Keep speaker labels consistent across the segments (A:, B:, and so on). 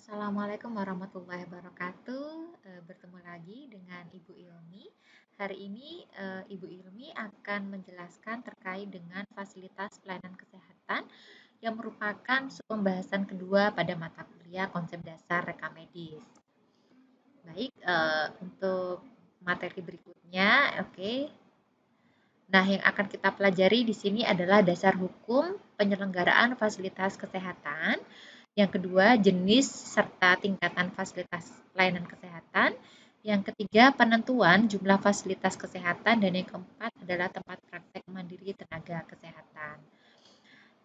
A: Assalamualaikum warahmatullahi wabarakatuh. Bertemu lagi dengan Ibu Ilmi. Hari ini Ibu Ilmi akan menjelaskan terkait dengan fasilitas pelayanan kesehatan yang merupakan pembahasan kedua pada mata kuliah konsep dasar reka medis. Baik, untuk materi berikutnya, oke. Nah, yang akan kita pelajari di sini adalah dasar hukum penyelenggaraan fasilitas kesehatan. Yang kedua, jenis serta tingkatan fasilitas pelayanan kesehatan. Yang ketiga, penentuan jumlah fasilitas kesehatan. Dan yang keempat adalah tempat praktek mandiri tenaga kesehatan.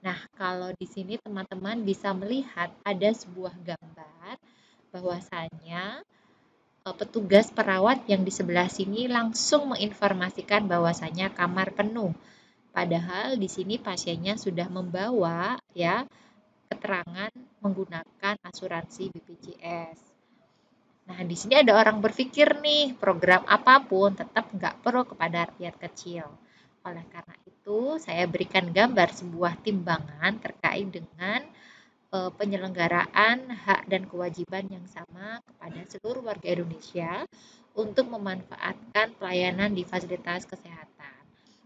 A: Nah, kalau di sini teman-teman bisa melihat ada sebuah gambar bahwasanya petugas perawat yang di sebelah sini langsung menginformasikan bahwasanya kamar penuh. Padahal di sini pasiennya sudah membawa ya keterangan menggunakan asuransi BPJS. Nah, di sini ada orang berpikir nih, program apapun tetap nggak perlu kepada rakyat kecil. Oleh karena itu, saya berikan gambar sebuah timbangan terkait dengan penyelenggaraan hak dan kewajiban yang sama kepada seluruh warga Indonesia untuk memanfaatkan pelayanan di fasilitas kesehatan.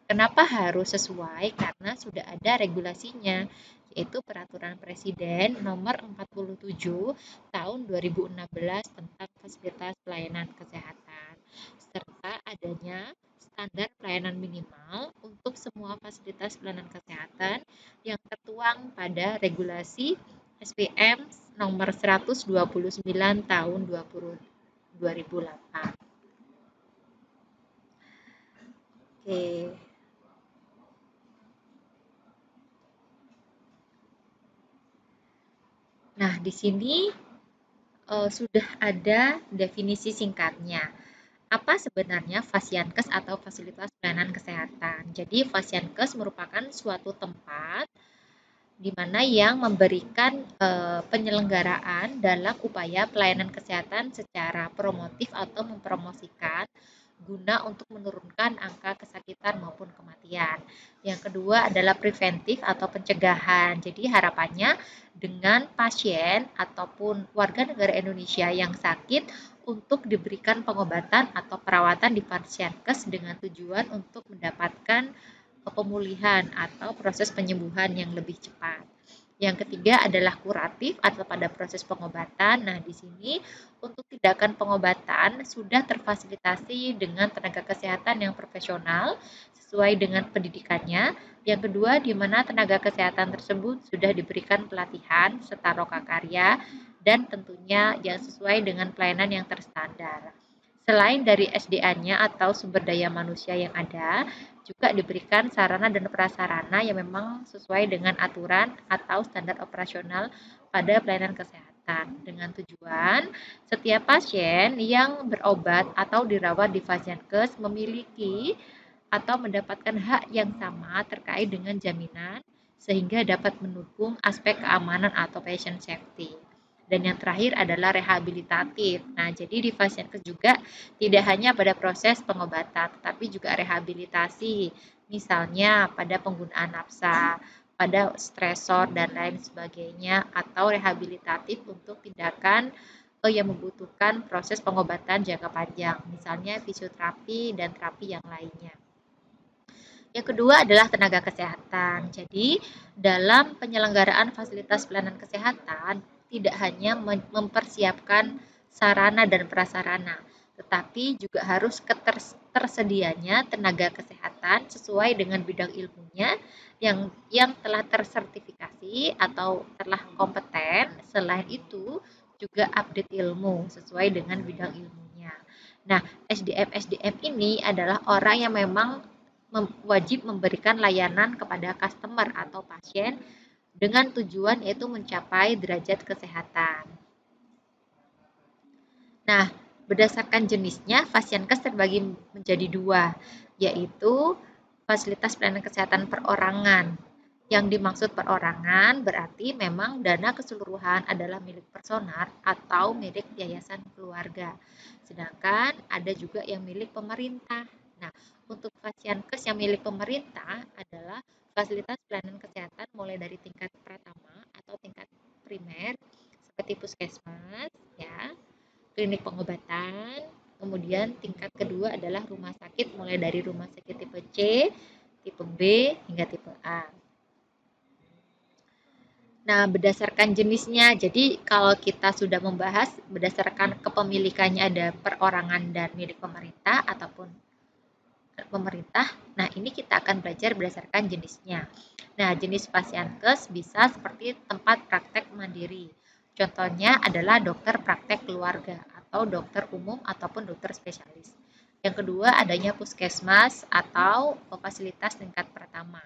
A: Kenapa harus sesuai? Karena sudah ada regulasinya, yaitu Peraturan Presiden Nomor 47 Tahun 2016 tentang Fasilitas Pelayanan Kesehatan, serta adanya standar pelayanan minimal untuk semua fasilitas pelayanan kesehatan yang tertuang pada regulasi SPM nomor 129 tahun 2008. Oke. Nah, di sini sudah ada definisi singkatnya. Apa sebenarnya Fasyankes atau fasilitas pelayanan kesehatan? Jadi, Fasyankes merupakan suatu tempat di mana yang memberikan penyelenggaraan dalam upaya pelayanan kesehatan secara promotif atau mempromosikan guna untuk menurunkan angka kesakitan maupun kematian. Yang kedua adalah preventif atau pencegahan. Jadi harapannya dengan pasien ataupun warga negara Indonesia yang sakit untuk diberikan pengobatan atau perawatan di Fasyankes dengan tujuan untuk mendapatkan pemulihan atau proses penyembuhan yang lebih cepat. Yang ketiga adalah kuratif atau pada proses pengobatan. Nah, di sini untuk tindakan pengobatan sudah terfasilitasi dengan tenaga kesehatan yang profesional sesuai dengan pendidikannya. Yang kedua, di mana tenaga kesehatan tersebut sudah diberikan pelatihan serta lokakarya dan tentunya yang sesuai dengan pelayanan yang terstandar. Selain dari SDA-nya atau sumber daya manusia yang ada, juga diberikan sarana dan prasarana yang memang sesuai dengan aturan atau standar operasional pada pelayanan kesehatan dengan tujuan setiap pasien yang berobat atau dirawat di Fasyankes memiliki atau mendapatkan hak yang sama terkait dengan jaminan sehingga dapat mendukung aspek keamanan atau patient safety. Dan yang terakhir adalah rehabilitatif. Nah, jadi di Fasyankes juga tidak hanya pada proses pengobatan, tetapi juga rehabilitasi, misalnya pada penggunaan nafsa, pada stresor dan lain sebagainya, atau rehabilitatif untuk tindakan yang membutuhkan proses pengobatan jangka panjang, misalnya fisioterapi dan terapi yang lainnya. Yang kedua adalah tenaga kesehatan. Jadi, dalam penyelenggaraan fasilitas pelayanan kesehatan, tidak hanya mempersiapkan sarana dan prasarana, tetapi juga harus tersedianya tenaga kesehatan sesuai dengan bidang ilmunya yang telah tersertifikasi atau telah kompeten. Selain itu, juga update ilmu sesuai dengan bidang ilmunya. Nah, SDM-SDM ini adalah orang yang memang wajib memberikan layanan kepada customer atau pasien dengan tujuan yaitu mencapai derajat kesehatan. Nah, berdasarkan jenisnya, Fasyankes terbagi menjadi dua, yaitu fasilitas pelayanan kesehatan perorangan. Yang dimaksud perorangan berarti memang dana keseluruhan adalah milik personal atau milik yayasan keluarga. Sedangkan ada juga yang milik pemerintah. Nah, untuk Fasyankes yang milik pemerintah adalah fasilitas pelayanan kesehatan mulai dari tingkat pertama atau tingkat primer seperti seperti puskesmas, ya, klinik pengobatan. Kemudian tingkat kedua adalah rumah sakit, mulai dari rumah sakit tipe C, tipe B, hingga tipe A. Nah, berdasarkan jenisnya, jadi kalau kita sudah membahas berdasarkan kepemilikannya ada perorangan dan milik pemerintah ataupun pemerintah, nah ini kita akan belajar berdasarkan jenisnya. Nah, jenis Fasiankes bisa seperti tempat praktek mandiri. Contohnya adalah dokter praktek keluarga atau dokter umum ataupun dokter spesialis. Yang kedua, adanya puskesmas atau fasilitas tingkat pertama.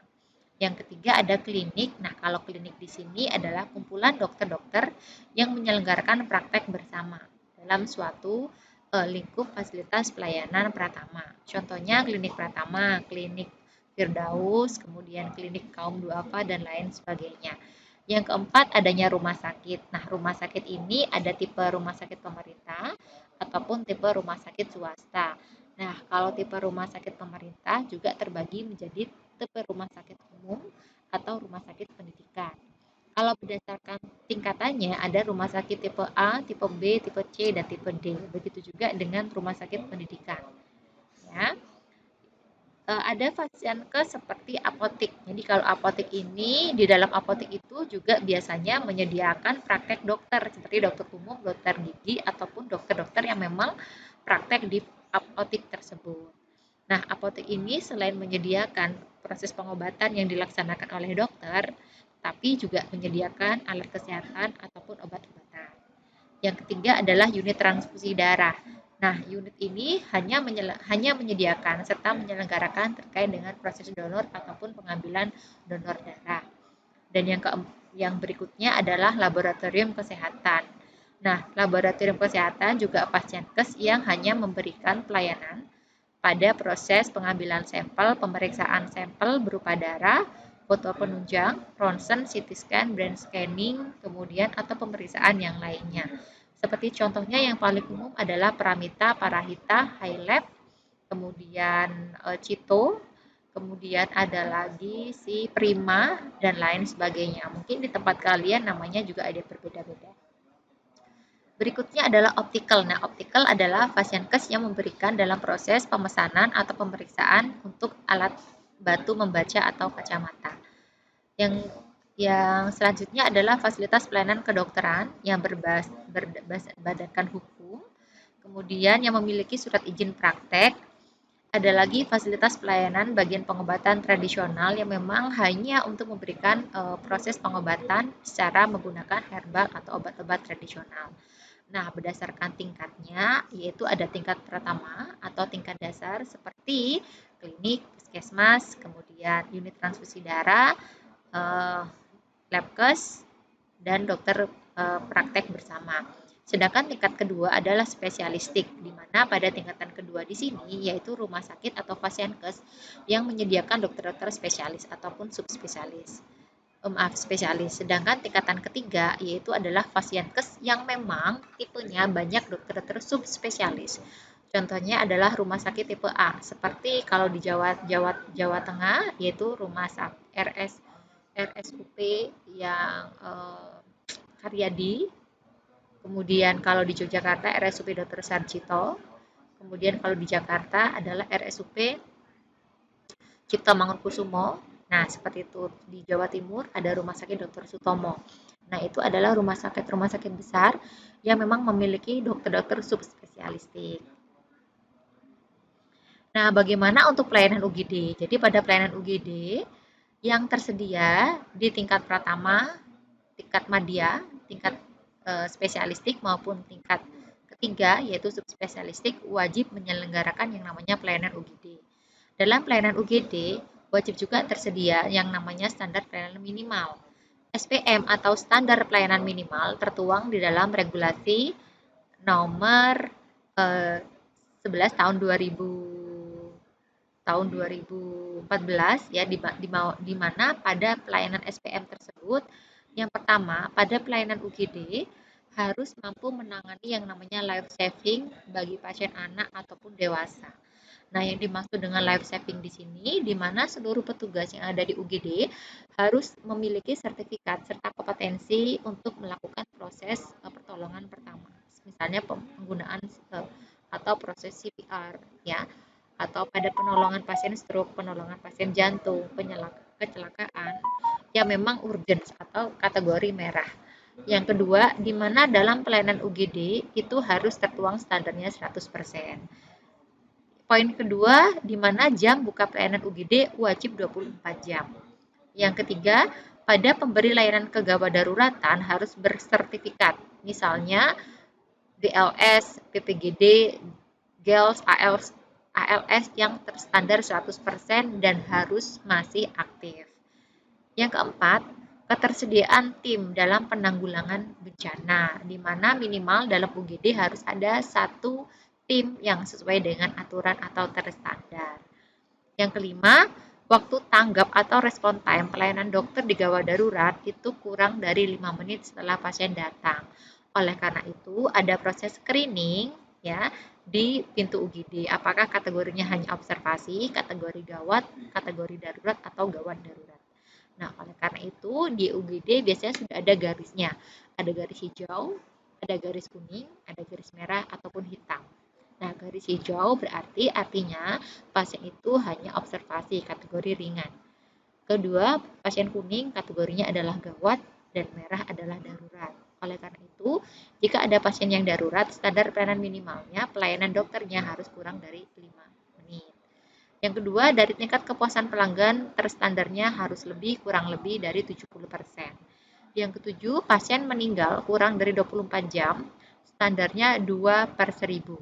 A: Yang ketiga ada klinik. Nah, kalau klinik di sini adalah kumpulan dokter-dokter yang menyelenggarakan praktek bersama dalam suatu lingkup fasilitas pelayanan Pratama. Contohnya klinik Pratama, klinik Firdaus, kemudian klinik kaum duafa dan lain sebagainya. Yang keempat adanya rumah sakit. Nah, rumah sakit ini ada tipe rumah sakit pemerintah ataupun tipe rumah sakit swasta. Nah, kalau tipe rumah sakit pemerintah juga terbagi menjadi tipe rumah sakit umum atau rumah sakit pendidikan. Kalau berdasarkan tingkatannya ada rumah sakit tipe A, tipe B, tipe C, dan tipe D. Begitu juga dengan rumah sakit pendidikan. Ya. Ada Fasiankes seperti apotik. Jadi kalau apotik ini, di dalam apotik itu juga biasanya menyediakan praktek dokter, seperti dokter umum, dokter gigi, ataupun dokter-dokter yang memang praktek di apotik tersebut. Nah, apotek ini selain menyediakan proses pengobatan yang dilaksanakan oleh dokter, tapi juga menyediakan alat kesehatan ataupun obat-obatan. Yang ketiga adalah unit transfusi darah. Nah, unit ini hanya menyediakan serta menyelenggarakan terkait dengan proses donor ataupun pengambilan donor darah. Dan yang berikutnya adalah laboratorium kesehatan. Nah, laboratorium kesehatan juga Fasiankes yang hanya memberikan pelayanan pada proses pengambilan sampel, pemeriksaan sampel berupa darah, foto penunjang, ronsen, CT scan, brain scanning, kemudian atau pemeriksaan yang lainnya. Seperti contohnya yang paling umum adalah Paramita, Parahita, Highlab, kemudian Cito, kemudian ada lagi si Prima, dan lain sebagainya. Mungkin di tempat kalian namanya juga ada berbeda-beda. Berikutnya adalah optical. Nah, optical adalah Fasiankes yang memberikan dalam proses pemesanan atau pemeriksaan untuk alat batu membaca atau kacamata. Yang selanjutnya adalah fasilitas pelayanan kedokteran yang berbadankan hukum, kemudian yang memiliki surat izin praktek. Ada lagi fasilitas pelayanan bagian pengobatan tradisional yang memang hanya untuk memberikan proses pengobatan secara menggunakan herbal atau obat-obat tradisional. Nah, berdasarkan tingkatnya, yaitu ada tingkat pertama atau tingkat dasar seperti klinik, puskesmas, kemudian unit transfusi darah, labkes, dan dokter praktek bersama. Sedangkan tingkat kedua adalah spesialistik, di mana pada tingkatan kedua di sini yaitu rumah sakit atau Fasiankes yang menyediakan dokter-dokter spesialis ataupun subspesialis. Spesialis. Sedangkan tingkatan ketiga yaitu adalah Fasiankes yang memang tipenya banyak dokter-dokter subspesialis. Contohnya adalah rumah sakit tipe A, seperti kalau di Jawa Tengah yaitu rumah sakit RSUP yang Karyadi. Kemudian kalau di Yogyakarta RSUP Dr. Sarjito. Kemudian kalau di Jakarta adalah RSUP Cipto Mangunkusumo. Nah, seperti itu di Jawa Timur ada Rumah Sakit Dr. Sutomo. Nah, itu adalah rumah sakit besar yang memang memiliki dokter-dokter subspesialistik. Nah, bagaimana untuk pelayanan UGD? Jadi pada pelayanan UGD yang tersedia di tingkat pratama, tingkat madya, tingkat spesialistik maupun tingkat ketiga yaitu subspesialistik wajib menyelenggarakan yang namanya pelayanan UGD. Dalam pelayanan UGD wajib juga tersedia yang namanya standar pelayanan minimal. SPM atau standar pelayanan minimal tertuang di dalam regulasi nomor 11 tahun 2014 ya di mana pada pelayanan SPM tersebut yang pertama pada pelayanan UGD harus mampu menangani yang namanya life saving bagi pasien anak ataupun dewasa. Nah, yang dimaksud dengan life saving di sini, di mana seluruh petugas yang ada di UGD harus memiliki sertifikat serta kompetensi untuk melakukan proses pertolongan pertama. Misalnya penggunaan atau proses CPR ya, atau pada penolongan pasien stroke, penolongan pasien jantung, kecelakaan yang memang urgent atau kategori merah. Yang kedua, di mana dalam pelayanan UGD itu harus tertuang standarnya 100%. Poin kedua, di mana jam buka pelayanan UGD wajib 24 jam. Yang ketiga, pada pemberi layanan kegawat daruratan harus bersertifikat, misalnya BLS, PPGD, GELS, ALS yang terstandar 100% dan harus masih aktif. Yang keempat, ketersediaan tim dalam penanggulangan bencana, di mana minimal dalam UGD harus ada satu tim yang sesuai dengan aturan atau terstandar. Yang kelima, waktu tanggap atau respon time pelayanan dokter di gawat darurat itu kurang dari 5 menit setelah pasien datang. Oleh karena itu, ada proses screening ya di pintu UGD. Apakah kategorinya hanya observasi, kategori gawat, kategori darurat, atau gawat darurat. Nah, oleh karena itu di UGD biasanya sudah ada garisnya. Ada garis hijau, ada garis kuning, ada garis merah, ataupun hitam. Nah, garis hijau berarti artinya pasien itu hanya observasi kategori ringan. Kedua, pasien kuning kategorinya adalah gawat dan merah adalah darurat. Oleh karena itu, jika ada pasien yang darurat, standar pelayanan minimalnya pelayanan dokternya harus kurang dari 5 menit. Yang kedua, dari tingkat kepuasan pelanggan terstandarnya harus kurang lebih dari 70%. Yang ketujuh, pasien meninggal kurang dari 24 jam, standarnya 2/1000.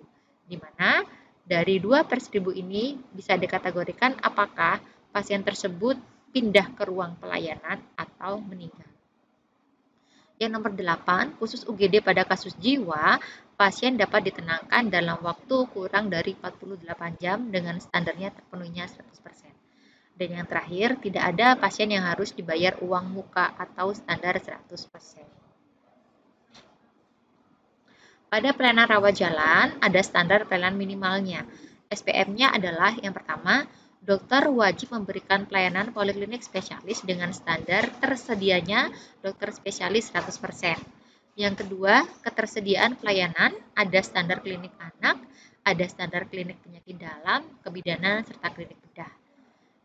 A: Di mana dari 2/1000 ini bisa dikategorikan apakah pasien tersebut pindah ke ruang pelayanan atau meninggal. Yang nomor 8, khusus UGD pada kasus jiwa, pasien dapat ditenangkan dalam waktu kurang dari 48 jam dengan standarnya terpenuhinya 100%. Dan yang terakhir, tidak ada pasien yang harus dibayar uang muka atau standar 100%. Pada pelayanan rawat jalan, ada standar pelayanan minimalnya. SPM-nya adalah yang pertama, dokter wajib memberikan pelayanan poliklinik spesialis dengan standar tersedianya dokter spesialis 100%. Yang kedua, ketersediaan pelayanan, ada standar klinik anak, ada standar klinik penyakit dalam, kebidanan, serta klinik bedah.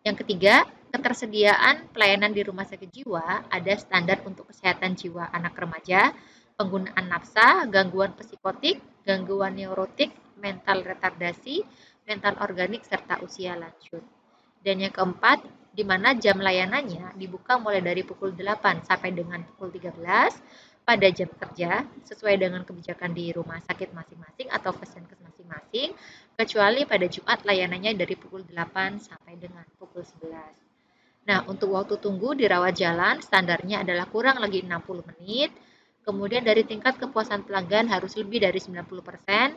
A: Yang ketiga, ketersediaan pelayanan di rumah sakit jiwa, ada standar untuk kesehatan jiwa anak remaja, penggunaan nafsa, gangguan psikotik, gangguan neurotik, mental retardasi, mental organik, serta usia lanjut. Dan yang keempat, di mana jam layanannya dibuka mulai dari pukul 8 sampai dengan pukul 13 pada jam kerja, sesuai dengan kebijakan di rumah sakit masing-masing atau vaskes masing-masing, kecuali pada Jumat layanannya dari pukul 8 sampai dengan pukul 11. Nah, untuk waktu tunggu di rawat jalan, standarnya adalah kurang lagi 60 menit, kemudian dari tingkat kepuasan pelanggan harus lebih dari 90%,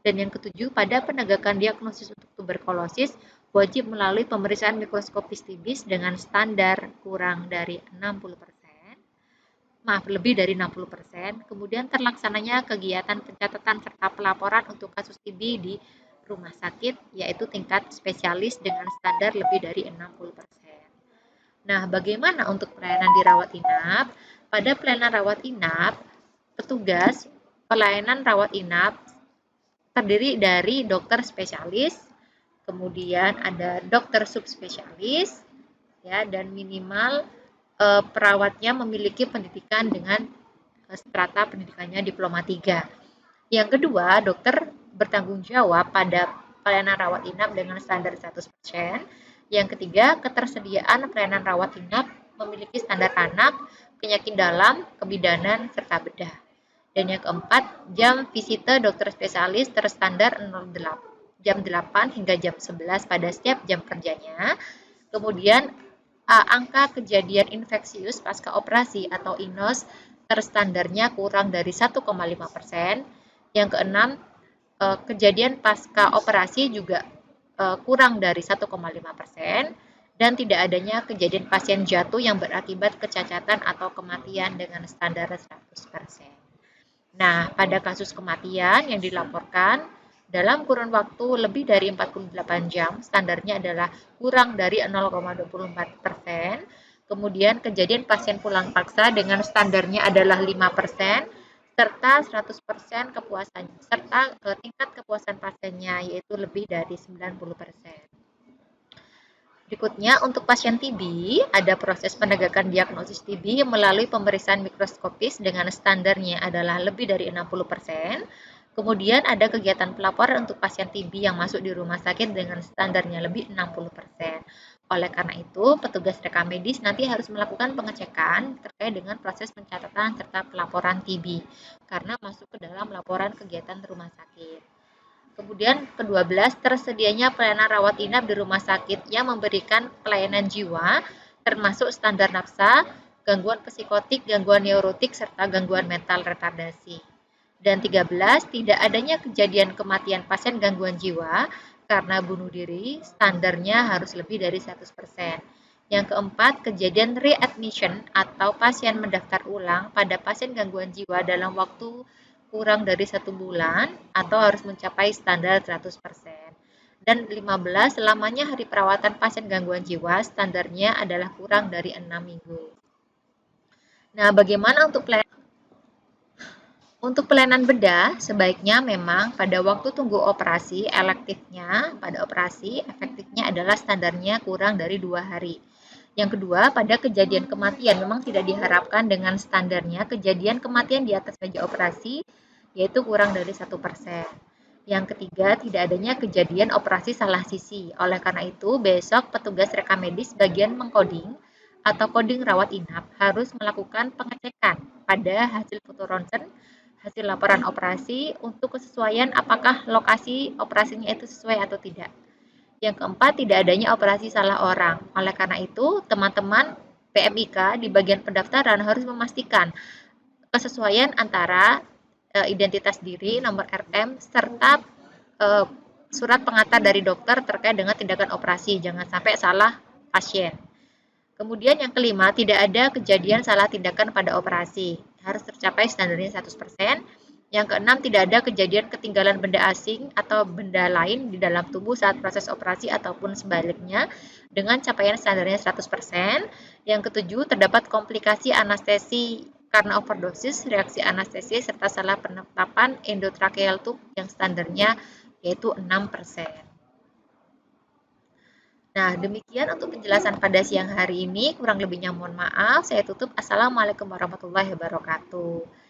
A: dan yang ketujuh, pada penegakan diagnosis untuk tuberkulosis, wajib melalui pemeriksaan mikroskopis TB dengan standar kurang dari 60%, lebih dari 60%, kemudian terlaksananya kegiatan pencatatan serta pelaporan untuk kasus TB di rumah sakit, yaitu tingkat spesialis dengan standar lebih dari 60%. Nah, bagaimana untuk pelayanan di rawat inap? Pada pelayanan rawat inap, petugas pelayanan rawat inap terdiri dari dokter spesialis, kemudian ada dokter subspesialis, ya, dan minimal perawatnya memiliki pendidikan dengan strata pendidikannya diploma 3. Yang kedua, dokter bertanggung jawab pada pelayanan rawat inap dengan standar 100%. Yang ketiga, ketersediaan pelayanan rawat inap memiliki standar anak, penyakit dalam, kebidanan, serta bedah. Dan yang keempat, jam visite dokter spesialis terstandar jam 8 hingga jam 11 pada setiap jam kerjanya. Kemudian, angka kejadian infeksius pasca operasi atau INOS terstandarnya kurang dari 1,5%. Yang keenam, kejadian pasca operasi juga kurang dari 1,5%, dan tidak adanya kejadian pasien jatuh yang berakibat kecacatan atau kematian dengan standar 100%. Nah, pada kasus kematian yang dilaporkan dalam kurun waktu lebih dari 48 jam, standarnya adalah kurang dari 0,24%. Kemudian kejadian pasien pulang paksa dengan standarnya adalah 5%, serta 100% kepuasan serta tingkat kepuasan pasiennya yaitu lebih dari 90%. Berikutnya, untuk pasien TB, ada proses penegakan diagnosis TB melalui pemeriksaan mikroskopis dengan standarnya adalah lebih dari 60%. Kemudian ada kegiatan pelaporan untuk pasien TB yang masuk di rumah sakit dengan standarnya lebih 60%. Oleh karena itu, petugas rekam medis nanti harus melakukan pengecekan terkait dengan proses pencatatan serta pelaporan TB karena masuk ke dalam laporan kegiatan rumah sakit. Kemudian ke-12, tersedianya pelayanan rawat inap di rumah sakit yang memberikan pelayanan jiwa, termasuk standar nafsa, gangguan psikotik, gangguan neurotik, serta gangguan mental retardasi. Dan 13, tidak adanya kejadian kematian pasien gangguan jiwa karena bunuh diri, standarnya harus lebih dari 100%. Yang keempat, kejadian readmission atau pasien mendaftar ulang pada pasien gangguan jiwa dalam waktu kurang dari 1 bulan atau harus mencapai standar 100%. Dan 15, lamanya hari perawatan pasien gangguan jiwa standarnya adalah kurang dari 6 minggu. Nah, bagaimana untuk pelayanan bedah, sebaiknya memang pada waktu tunggu operasi, elektifnya pada operasi, efektifnya adalah standarnya kurang dari 2 hari. Yang kedua, pada kejadian kematian memang tidak diharapkan dengan standarnya kejadian kematian di atas meja operasi, yaitu kurang dari 1%. Yang ketiga, tidak adanya kejadian operasi salah sisi. Oleh karena itu, besok petugas rekam medis bagian mengkoding atau coding rawat inap harus melakukan pengecekan pada hasil foto ronsen, hasil laporan operasi untuk kesesuaian apakah lokasi operasinya itu sesuai atau tidak. Yang keempat, tidak adanya operasi salah orang. Oleh karena itu, teman-teman PMIK di bagian pendaftaran harus memastikan kesesuaian antara identitas diri, nomor RM, serta surat pengantar dari dokter terkait dengan tindakan operasi. Jangan sampai salah pasien. Kemudian yang kelima, tidak ada kejadian salah tindakan pada operasi. Harus tercapai standarnya 100%. Yang keenam, tidak ada kejadian ketinggalan benda asing atau benda lain di dalam tubuh saat proses operasi ataupun sebaliknya dengan capaian standarnya 100%. Yang ketujuh, terdapat komplikasi anestesi karena overdosis, reaksi anestesi, serta salah penetapan endotracheal tube yang standarnya yaitu 6%. Nah, demikian untuk penjelasan pada siang hari ini. Kurang lebihnya mohon maaf. Saya tutup. Assalamualaikum warahmatullahi wabarakatuh.